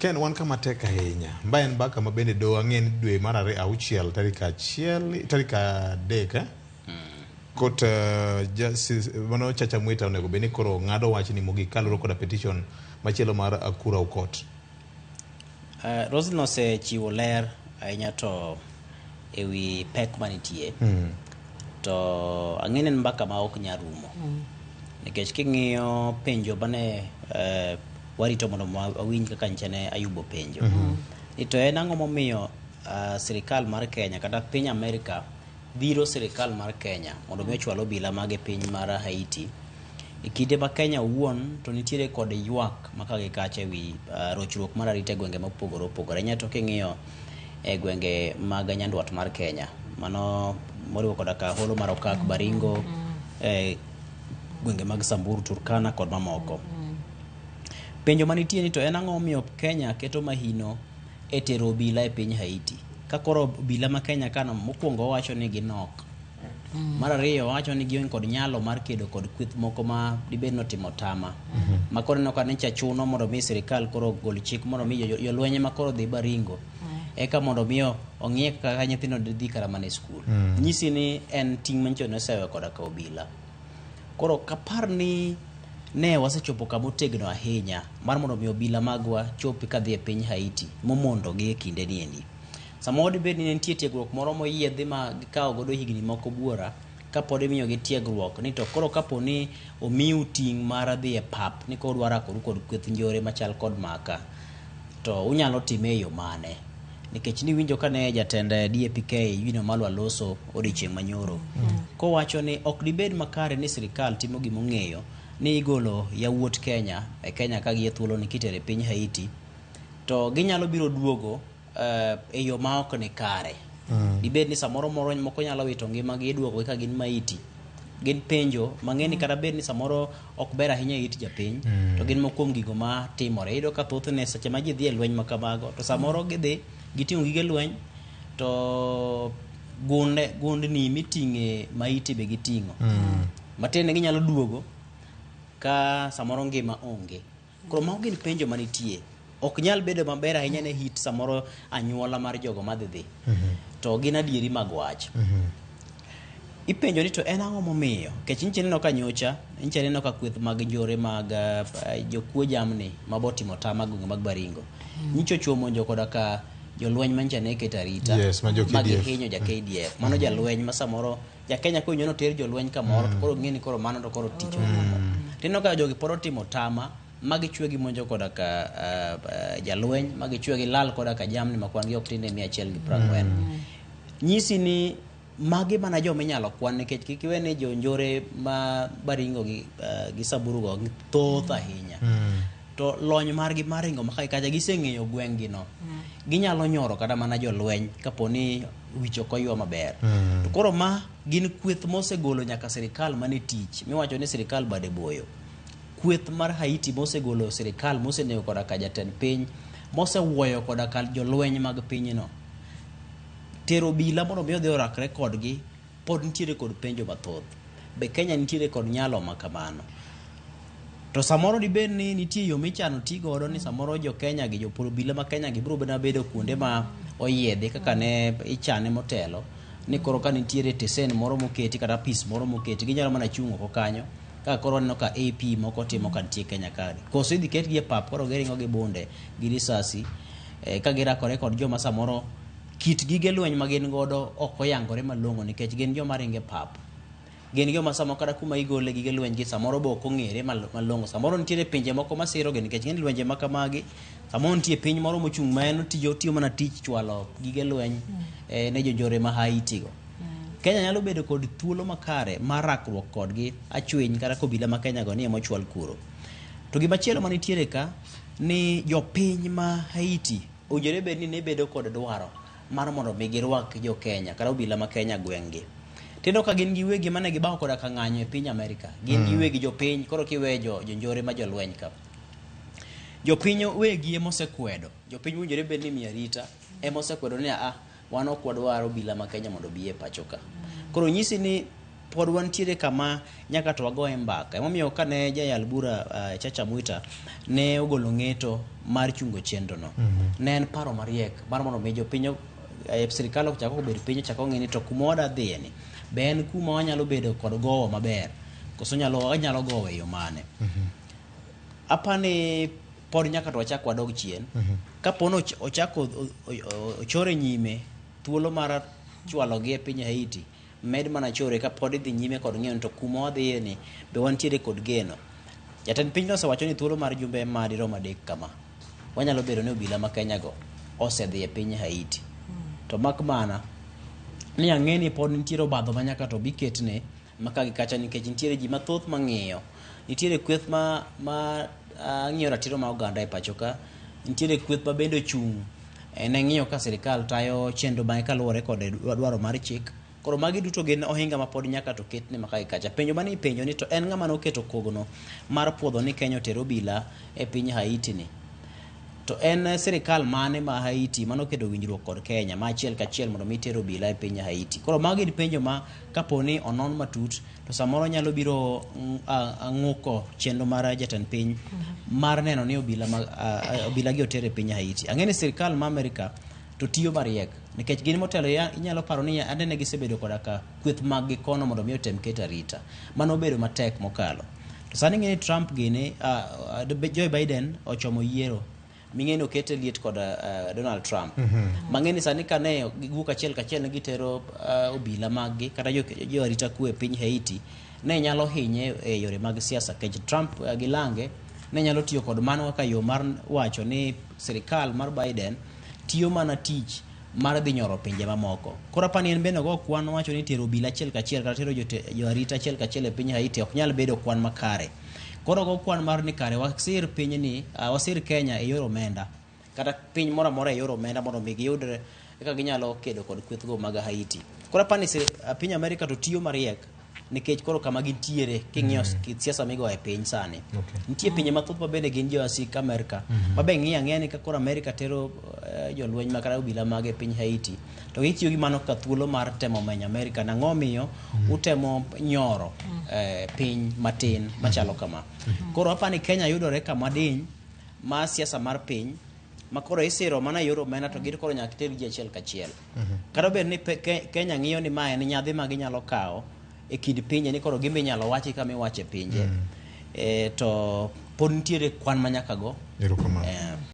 Ken wan kama tek ahinya mbaen mbaka mabende do ang'en dwe mar auchiel tarika dek kot mano Chacha Mwita onego beni koro ng'ado wach ni mogik kaloro koda petition machielo mar Akura Aukot. Roslyn osechiwo ler ahinya to ewi pek manitie to ang'en en mbaka ma ok nyarumo nikech king'iyo penjo mane warito mondo awinj kaka nchane Ayubo penjo to en ang'o momiyo sirikal mar Kenya kata piny Amerika dhiro sirikal mar Kenya mondo mi ochwal obila mage piny mar Haiti e kinde ma Kenya owuon to nitiere kod ywak makagi kacha ewi rochruok mar arita e gwenge mopogore opogore nyato king'iyo e gwenge mag nyandwat mar Kenya mano moriwo koda ka holo mar Okak, Baringo, gwenge mag Samburu, Turkana kod mamoko. Penjo manitie ni to en ang'o momiyo Kenya keto mahino e tero obila e piny Haiti. Ka koro obila ma Kenya kana mokwongo wacho ni ginok. Mar ariyo wacho ni gionge kod nyalo mar kedo kod kweth moko ma dibed notimo tama. Ma koro neno ka ni chachuno mondo mi sirikal koro gol chik mondo mi jolwenye ma koro dhi Baringo eka mondo mi ong'ie kaka nyithindo dhi kara mana e skul. Nyisi ni en ting' manchon osewe koda ka obila. Koro kapar ni ne wasechopo kama otegno ahinya mar mondo mi obila magwa chopi kadhi e piny Haiti momondo gi e kinde ni endi. Samoro dibed ni nitie tiegruok moro moyiedhi ma gikawo godo higni moko buora kapod imiyo gi tiegruok ni to koro kapo ni omiu ting' mar dhi e pap ni koro dwaro koru kod kweth njore machal kod maka to unyalo time e yo mane nikech ni winjo kane jatend DAPK Eugene Wamalwa Loso odiochieng' manyoro kowacho ni ok dibed makare ni sirikal timo gimong'eyo ni igolo yawuot Kenya e Kenya ka gi thuolo ni kitere piny Haiti to ginyalo biro duogo e yo ma ok ni kare. Dibed ni samoro moko nyalo wito ngima gi duogo ka gin maiti. Gin penjo mang'eni kata bed ni samoro ok ber ahinya it japiny to gin mokuom gigo ma timore. Iyudo ka thothne seche ma ji dhi e lweny makamago to samoro gidhi giting'o gige lweny to gundni miting'e maiti be giting'o. Matiende ginyalo duogo ka samoro ngima onge. Koro mago gin penjo manitie. Ok nyal bedo maber ahinya ne hit samoro anyuola mar jogo madhi to gin adieri mag wach. Ipenjo ni to en ang'o momiyo kech nche neno ka nyocha nche neno ka kweth mag njore mag jokuo jamni mabotimo tama gwenge mag Baringo nyicho chuo monjo koda ka jolweny mancha ne keto arita mag hinyo ja KDF mano jalweny ma samoro ja Kenya ko nyono ter jolweny kamoro to koro ng'eni koro mano to koro tich tino ka jogi poro timo tama magi chwe gi monjo koda ka jalweny magi chwe gi lal koda ka jamni makwan gi ok tinde 140. Nyisi ni magi mana jo minyalo kwan nikech kikiwe ni jonjore ma Baringo gi Samburu go thoth ahinya to lony margi maringo makai kacha giseng'eyo gweng'gi no ginyalo nyoro kata mana jolweny kaponi wicho koywa maber to koro ma gin kweth mosegolo nyaka sirikal mane tich miwacho ni sirikal bade boyo. Kweth mar Haiti mosegolo sirikal mosenego koda ka jatend piny mosewuoyo koda ka jolweny mag pinyno tero bila mondo mi odhi orakre kodgi pod nitiere kod penjo mathoth. Be Kenya nitiere kod nyalo makamano? To samoro dibed ni nitie yo michano tigodo ni samoro jo Kenya gi jopolo bila ma Kenya gi biro bedo kuonde ma oyiedhi kaka ne ichane motelo ni koro ka nitiere tesen moro moketi kata pis moro moketi ginyalo mana chungo ko kanyo ka koro neno ka AP moko timo ka nitie Kenya kadi koso idhi ketgi e pap koro giringo gi bunde gi risasi ka girakore kod joma samoro kit gige lweny ma gin godo ok oyangore malong'o nikech gin joma ringe pap gin joma samoro kada kuma igole gige lweny gi samoro be ok ong'ere malong'o samoro nitiere pinje moko masiro gi nikech gin lwenje makamagi samoro nitie piny moro mochung' ma en tiyo mana tich chwalo gige lweny ne jonjore ma Haiti go. Kenya nyalo bedo kod thuolo makare mar rakruok kodgi achwiny kata kobila ma Kenya go ni emochwal kuro. To gimachielo manitiere ka ni jopiny ma Haiti ojere bed ni ne bedo kod dwaro mar mondo mi girwak jo Kenya kata obila ma Kenya gweng'gi. Tendo ka gin giwegi mane gibawo koda ka ng'anyo e piny Amerika gin giwegi jopiny koro kiwe jonjore ma jolweny ka jopiny wegi emosekwedo jopiny ojere bed ni miya rita emosekwedo ni wan ok wadwaro obila ma Kenya mondo biye pacho ka. Koro nyisi ni pod wantiere kama nyaka to wagoye mbaka. Emomiyo kane jayal bura Chacha Mwita ne ogolo ng'eto mar chungo chenro no, ne en paro mariek mar mondo mi jopiny sirikal ochako bedo piny ochako ng'e ni to kuma wada dhiye ni be en kuma wanyalo bedo kod gowo maber koso wanyalo gowo e yo mane. Apani pod nyaka to wachak wadog chien. Kapono ochako ochore nyime thuolo mar chwalo gi e piny Haiti, med mana chore ka pod idhi nyime kod ng'eyo to kuma wadhiye ni be wantiere kod geno. Jatend piny osewacho ni thuolo mar jumbe madirom 3 kama wanyalo bedo ni obila ma Kenya go osedhi e piny Haiti. To mak mana ni ang'e ni pod nitiere obadho ma nyaka to biketne maka gi kacha nikech nitiere ji mathoth mang'iyo. Nitiere kweth ma ng'iyo ratiro ma oganda e pacho ka. Nitiere kweth ma bende ochung' ne ng'iyo ka sirikal tayo chenro ma kaluwore kod dwaro mar chik. Koro magi duto gin ohinga ma pod nyaka to ketne maka gi kacha. Penjo mani penjo ni to en ng'ama noketo kogno mar puodho ni Kenya otero obila e piny Haiti ni. To en sirikal mane ma Haiti manoketo winjruok kod Kenya ma achiel kachiel mondo mi tero obila e piny Haiti. Koro magi penjo ma kaponi onon matut to samoro nyalo biro ng'uko chenro mar jatend piny mar neno ni obila gi otere piny Haiti. Ang'e ni sirikal ma Amerika to tiyo mariek nikech gin motelo inyalo paro ni ande ne gisebedo koda ka kweth mag gi kono mondo mi otem keto arita mano bedo matek mokalo. To sani ng'e ni Trump gini Joe Biden ochomo yiero ming'eni okete liet kod Donald Trump. Mang'eni sani kane giwuok achiel kachiel ne gitero obila maggi kata jo arita kwe piny Haiti ne nyalo hinye e yore mag siasa kech Trump gilange ne nyalo tiyo kod mano kaka yo mar wacho ni sirikal mar Biden tiyo mana tich mar dhi nyoro pinje mamoko. Koro apani en bende go kwan wacho ni tero obila achiel kachiel kata tero jo arita achiel kachiel e piny Haiti ok nyal bedo kwan makare. Koro go kwan mar ni kare wasir piny ni wasir Kenya e yor omenda kata piny moro amora e yor omenda mondo mi giyudre eka ginyalo kedo kod kwethgo mag Haiti. Koro apani piny Amerika to tiyo mariek nikech koro kama gintiere king'iyo siasa migo e piny sani. Nitie pinje mathoth ma bende gin jo asik Amerika ma be ng'iya ni ka koro Amerika tero jolweny ma kata obila mag e piny Haiti to gitiyo gi mano ka thuolo mar temo menyo Amerika nang'o miyo utemo nyoro piny matin machalo kama. Koro apani Kenya yudore kama diny ma siasa mar piny ma koro isiro mana yor omenda to gir koro nyaka ter ji achiel kachiel. Kata bed ni Kenya ng'iyo ni ma en nyadhi ma ginyalo kawo e kid pinje ni koro gimbe nyalo wachi kama iwache pinje to pod nitiere kwan ma nyaka go.